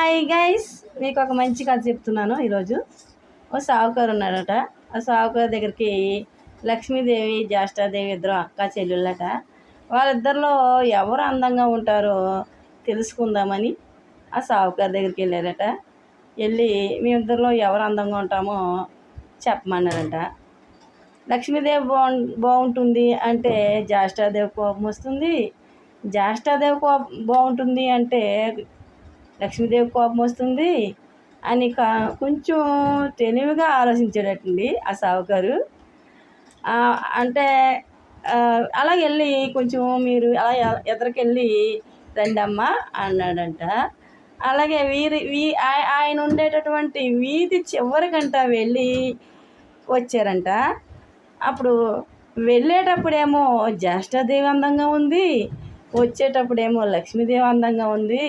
Hi guys, మీకు ఒక మంచి కథ చెప్తున్నాను. ఈరోజు ఓ సావుకారు ఉన్నాడట. ఆ సావుకారు దగ్గరికి లక్ష్మీదేవి జ్యేష్ఠాదేవి ఇద్దరు అక్క చెల్లెళ్ళట. వాళ్ళిద్దరిలో ఎవరు అందంగా ఉంటారో తెలుసుకుందామని ఆ సావుకారు దగ్గరికి వెళ్ళారట. వెళ్ళి మీ ఇద్దరిలో ఎవరు అందంగా ఉంటామో చెప్పమన్నారట. లక్ష్మీదేవి బాగుంటుంది అంటే జ్యేష్ఠాదేవి కోపం వస్తుంది. జ్యేష్ఠాదేవి బాగుంటుంది అంటే లక్ష్మీదేవి కోపం వస్తుంది అని కొంచెం తెలివిగా ఆలోచించాడటండి ఆ సావుకారు. అంటే అలా వెళ్ళి కొంచెం మీరు అలా ఎదరికెళ్ళి రండమ్మ అన్నాడంట. అలాగే ఆయన ఉండేటటువంటి వీధి చివరికంట వెళ్ళి వచ్చారంట. అప్పుడు వెళ్ళేటప్పుడేమో జ్యేష్ఠాదేవి అందంగా ఉంది, వచ్చేటప్పుడేమో లక్ష్మీదేవి అందంగా ఉంది.